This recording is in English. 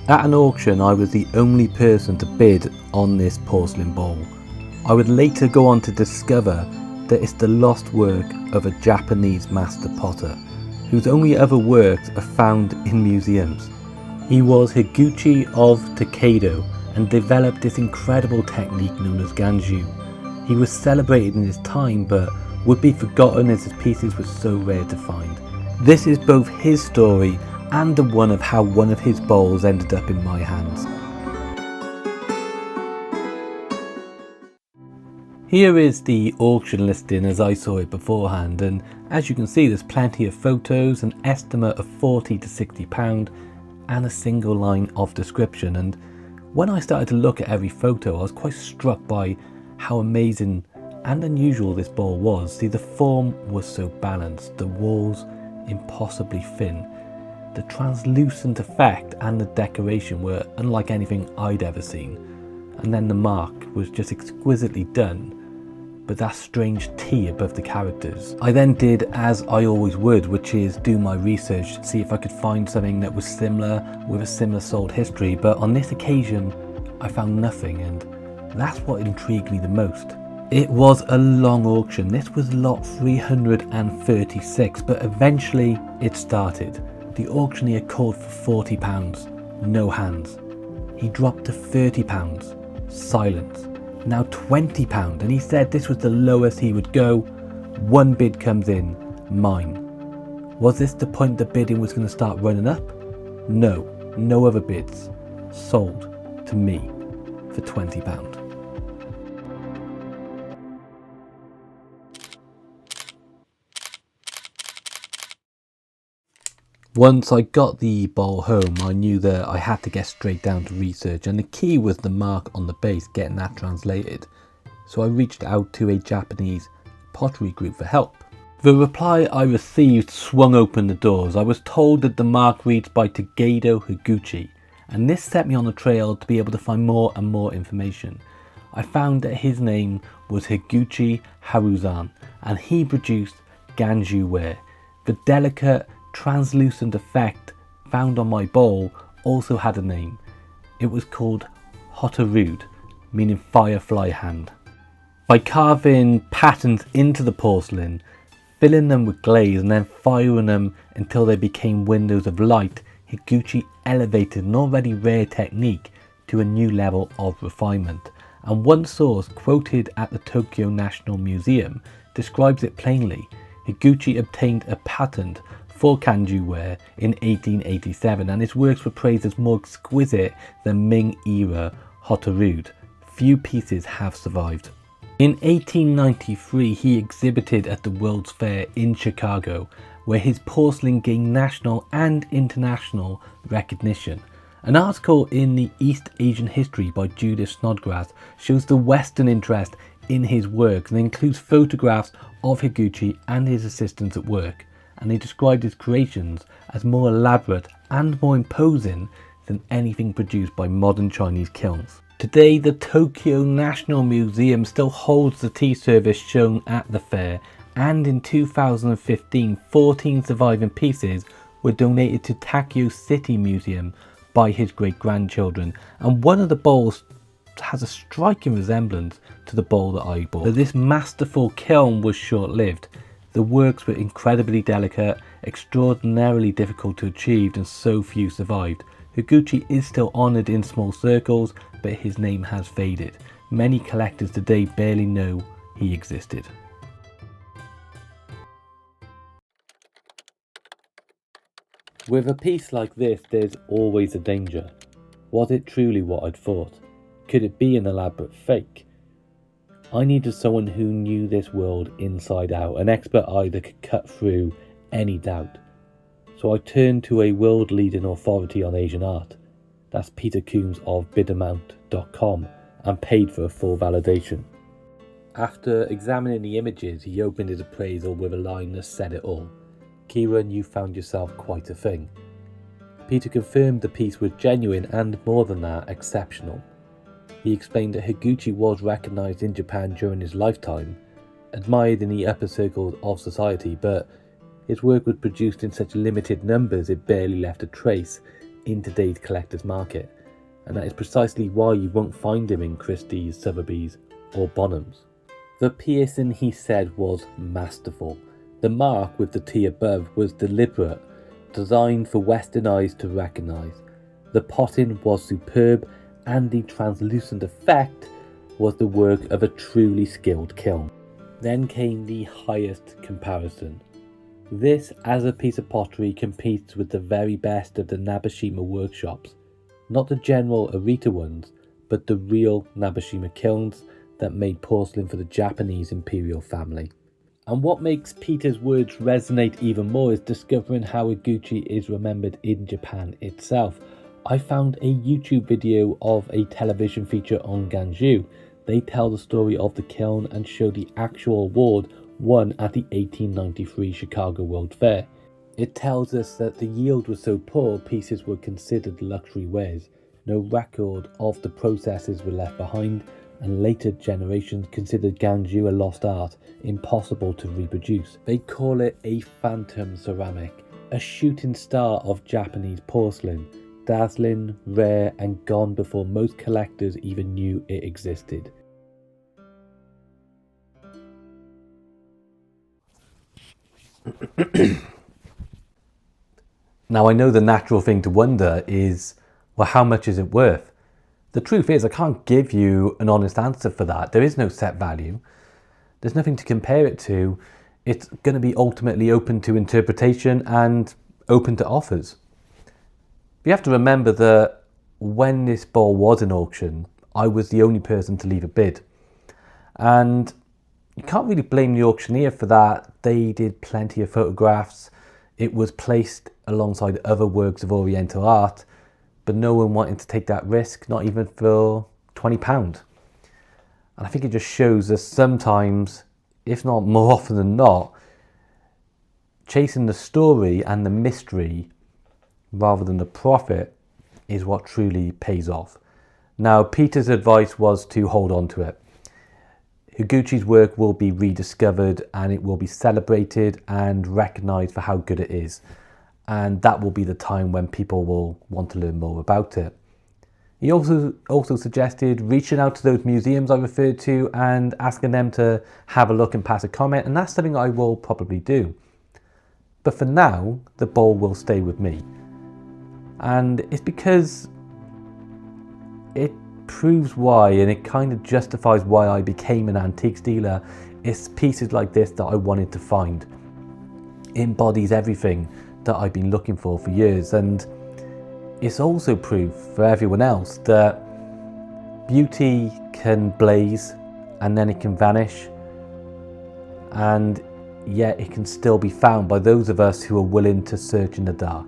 At an auction, I was the only person to bid on this porcelain bowl. I would later go on to discover that it's the lost work of a Japanese master potter, whose only other works are found in museums. He was Higuchi of Teikado and developed this incredible technique known as Ganju. He was celebrated in his time but would be forgotten as his pieces were so rare to find. This is both his story and the one of how one of his bowls ended up in my hands. Here is the auction listing as I saw it beforehand, and as you can see there's plenty of photos, an estimate of £40 to £60 and a single line of description. And when I started to look at every photo I was quite struck by how amazing and unusual this bowl was. See, the form was so balanced, the walls impossibly thin. The translucent effect and the decoration were unlike anything I'd ever seen. And then the mark was just exquisitely done, but that strange T above the characters. I then did as I always would, which is do my research, see if I could find something that was similar with a similar sold history, but on this occasion I found nothing, and that's what intrigued me the most. It was a long auction. This was lot 336, but eventually it started. The auctioneer called for £40, no hands. He dropped to £30, silence. Now £20, and he said this was the lowest he would go. One bid comes in, mine. Was this the point the bidding was going to start running up? No, no other bids. Sold to me for £20. Once I got the bowl home, I knew that I had to get straight down to research, and the key was the mark on the base, getting that translated. So I reached out to a Japanese pottery group for help. The reply I received swung open the doors. I was told that the mark reads by Teikado Higuchi, and this set me on the trail to be able to find more and more information. I found that his name was Higuchi Haruzane, and he produced Ganju ware. The delicate translucent effect found on my bowl also had a name. It was called Hotarude, meaning firefly-hand. By carving patterns into the porcelain, filling them with glaze and then firing them until they became windows of light, Higuchi elevated an already rare technique to a new level of refinement. And one source quoted at the Tokyo National Museum describes it plainly. Higuchi obtained a patent for Ganju ware in 1887, and his works were praised as more exquisite than Meiji-era Hotarude. Few pieces have survived. In 1893 he exhibited at the World's Fair in Chicago, where his porcelain gained national and international recognition. An article in the East Asian History by Judith Snodgrass shows the Western interest in his works and includes photographs of Higuchi and his assistants at work, and they described his creations as more elaborate and more imposing than anything produced by modern Chinese kilns. Today, the Tokyo National Museum still holds the tea service shown at the fair, and in 2015, 14 surviving pieces were donated to Tokyo City Museum by his great-grandchildren, and one of the bowls has a striking resemblance to the bowl that I bought. But this masterful kiln was short-lived. The works were incredibly delicate, extraordinarily difficult to achieve, and so few survived. Higuchi is still honoured in small circles, but his name has faded. Many collectors today barely know he existed. With a piece like this, there's always a danger. Was it truly what I'd thought? Could it be an elaborate fake? I needed someone who knew this world inside out, an expert eye that could cut through any doubt. So I turned to a world-leading authority on Asian art. That's Peter Coombs of Bidamount.com, and paid for a full validation. After examining the images, he opened his appraisal with a line that said it all. Kieran, you found yourself quite a thing. Peter confirmed the piece was genuine and, more than that, exceptional. He explained that Higuchi was recognised in Japan during his lifetime, admired in the upper circles of society, but his work was produced in such limited numbers it barely left a trace. in today's collector's market, and that is precisely why you won't find him in Christie's, Sotheby's or Bonhams. The piercing, he said, was masterful. The mark with the T above was deliberate, designed for Western eyes to recognise. The potting was superb, and the translucent effect was the work of a truly skilled kiln. Then came the highest comparison. This, as a piece of pottery, competes with the very best of the Nabeshima workshops. Not the general Arita ones, but the real Nabeshima kilns that made porcelain for the Japanese imperial family. And what makes Peter's words resonate even more is discovering how Higuchi is remembered in Japan itself. I found a YouTube video of a television feature on Ganju. They tell the story of the kiln and show the actual award won at the 1893 Chicago World Fair. It tells us that the yield was so poor, pieces were considered luxury wares. No record of the processes were left behind, and later generations considered Ganju a lost art, impossible to reproduce. They call it a phantom ceramic, a shooting star of Japanese porcelain, dazzling, rare and gone before most collectors even knew it existed. Now, I know the natural thing to wonder is, well, how much is it worth? The truth is, I can't give you an honest answer for that. There is no set value. There's nothing to compare it to. It's going to be ultimately open to interpretation and open to offers. You have to remember that when this bowl was in auction, I was the only person to leave a bid. And you can't really blame the auctioneer for that. They did plenty of photographs. It was placed alongside other works of Oriental art, but no one wanted to take that risk, not even for £20. And I think it just shows us sometimes, if not more often than not, chasing the story and the mystery rather than the profit is what truly pays off. Now, Peter's advice was to hold on to it. Higuchi's work will be rediscovered and it will be celebrated and recognised for how good it is. And that will be the time when people will want to learn more about it. He also suggested reaching out to those museums I referred to and asking them to have a look and pass a comment, and that's something I will probably do. But for now, the bowl will stay with me. And it's because it proves why, and it kind of justifies why I became an antiques dealer. It's pieces like this that I wanted to find. It embodies everything that I've been looking for years, and it's also proof for everyone else that beauty can blaze and then it can vanish, and yet it can still be found by those of us who are willing to search in the dark.